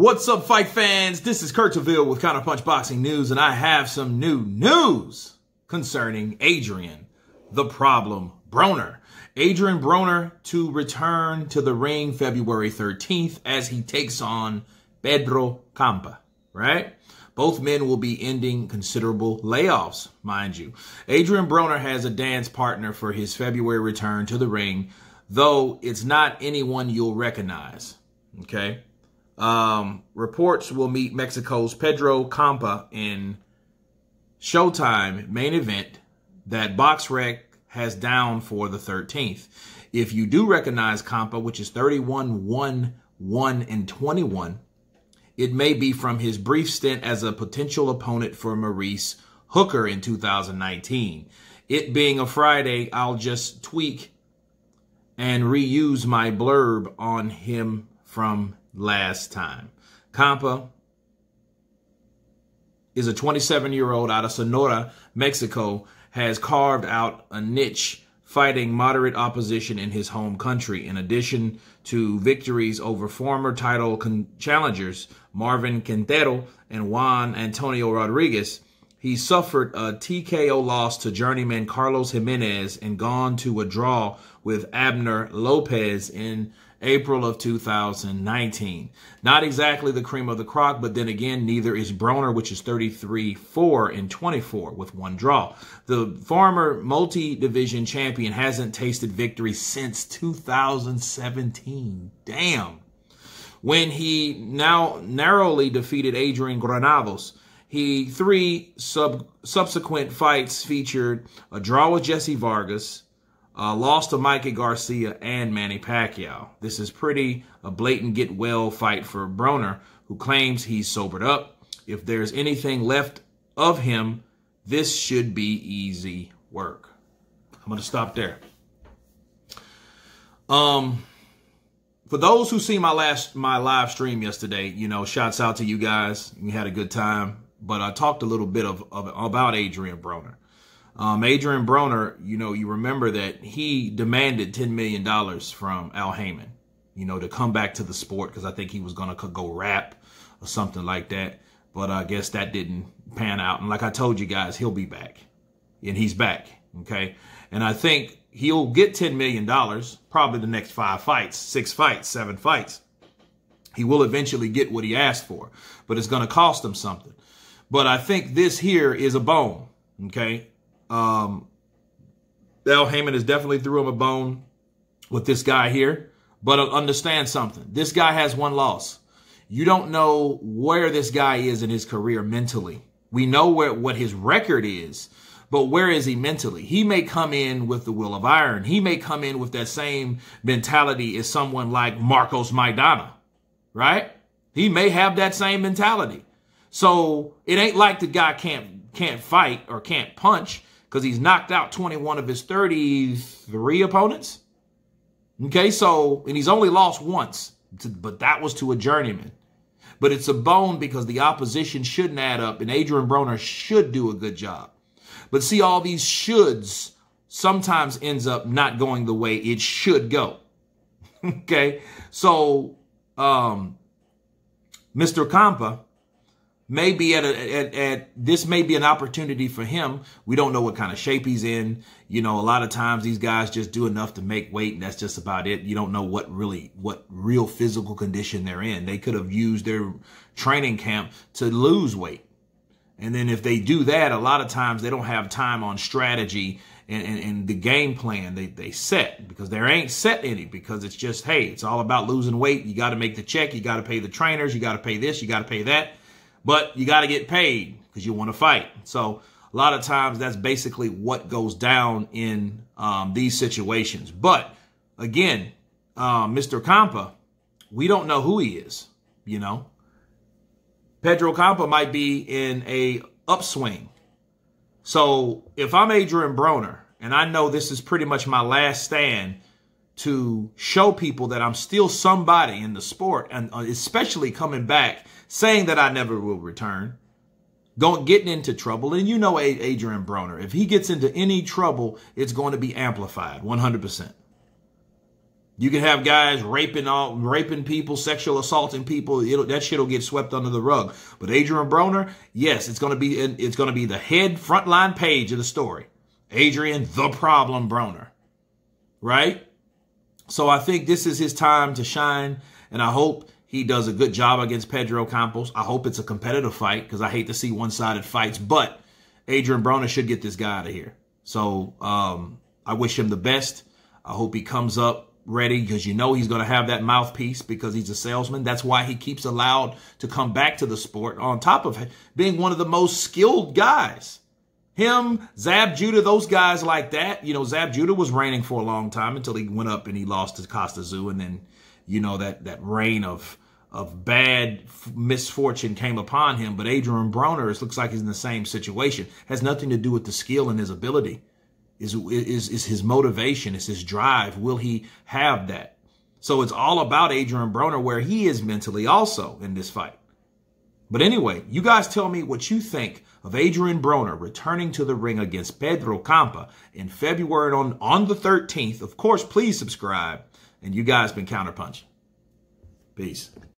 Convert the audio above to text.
What's up, fight fans? This is Kurt Taville with Counterpunch Boxing News, and I have some new news concerning Adrian, the problem Broner. Adrien Broner to return to the ring February 13th as he takes on Pedro Campa, right? Both men will be ending considerable layoffs, mind you. Adrien Broner has a dance partner for his February return to the ring, though it's not anyone you'll recognize, okay? Reports will meet Mexico's Pedro Campa in Showtime main event that BoxRec has down for the 13th. If you do recognize Campa, which is 31-1-1-21, it may be from his brief stint as a potential opponent for Maurice Hooker in 2019. It being a Friday, I'll just tweak and reuse my blurb on him from last time. Campa is a 27-year-old out of Sonora, Mexico, has carved out a niche fighting moderate opposition in his home country. In addition to victories over former title challengers Marvin Quintero and Juan Antonio Rodriguez, he suffered a TKO loss to journeyman Carlos Jimenez and gone to a draw with Abner Lopez in April of 2019. Not exactly the cream of the crop, but then again, neither is Broner, which is 33-4-24 with one draw. The former multi-division champion hasn't tasted victory since 2017. Damn. When he now narrowly defeated Adrian Granados. Three subsequent fights featured a draw with Jesse Vargas, lost to Mikey Garcia and Manny Pacquiao. This is a blatant get-well fight for Broner, who claims he's sobered up. If there's anything left of him, this should be easy work. I'm going to stop there. For those who see my live stream yesterday, you know, shouts out to you guys. You had a good time. But I talked a little bit about Adrien Broner. Adrien Broner, you know, you remember that he demanded $10 million from Al Haymon, you know, to come back to the sport because I think he was going to go rap or something like that. But I guess that didn't pan out. And like I told you guys, he'll be back. And he's back, okay? And I think he'll get $10 million, probably the next 5 fights, 6 fights, 7 fights. He will eventually get what he asked for, but it's going to cost him something. But I think this here is a bone, okay? Al Haymon has definitely threw him a bone with this guy here. But understand something. This guy has one loss. You don't know where this guy is in his career mentally. We know what his record is, but where is he mentally? He may come in with the will of iron. He may come in with that same mentality as someone like Marcos Maidana, right? He may have that same mentality. So it ain't like the guy can't fight or can't punch because he's knocked out 21 of his 33 opponents. Okay, so, and he's only lost once, but that was to a journeyman. But it's a bone because the opposition shouldn't add up, and Adrien Broner should do a good job. But see, all these shoulds sometimes ends up not going the way it should go. Okay, so Mr. Campa may be this may be an opportunity for him. We don't know what kind of shape he's in. You know, a lot of times these guys just do enough to make weight, and that's just about it. You don't know what real physical condition they're in. They could have used their training camp to lose weight. And then if they do that, a lot of times they don't have time on strategy and the game plan they set, because there ain't set any, because it's just, hey, it's all about losing weight. You got to make the check. You got to pay the trainers. You got to pay this. You got to pay that. But you got to get paid because you want to fight. So a lot of times that's basically what goes down in these situations. But again, Mr. Campa, we don't know who he is, you know. Pedro Campa might be in a upswing. So if I'm Adrien Broner, and I know this is pretty much my last stand to show people that I'm still somebody in the sport, and especially coming back, saying that I never will return, getting into trouble. And you know Adrien Broner, if he gets into any trouble, it's going to be amplified 100%. You can have guys raping people, sexual assaulting people. That shit will get swept under the rug. But Adrien Broner, yes, it's gonna be the head frontline page of the story. Adrien, the problem Broner, right? So I think this is his time to shine, and I hope he does a good job against Pedro Campos. I hope it's a competitive fight because I hate to see one-sided fights. But Adrien Broner should get this guy out of here. So I wish him the best. I hope he comes up ready, because you know he's going to have that mouthpiece because he's a salesman. That's why he keeps allowed to come back to the sport, on top of being one of the most skilled guys. Him, Zab Judah, those guys like that. You know, Zab Judah was reigning for a long time until he went up and he lost to Costa Zoo. And then, you know, that reign of bad misfortune came upon him. But Adrien Broner, it looks like he's in the same situation. Has nothing to do with the skill and his ability. Is his motivation, is his drive. Will he have that? So it's all about Adrien Broner, where he is mentally also in this fight. But anyway, you guys tell me what you think of Adrien Broner returning to the ring against Pedro Campa in February on the 13th. Of course, please subscribe. And you guys been counterpunching. Peace.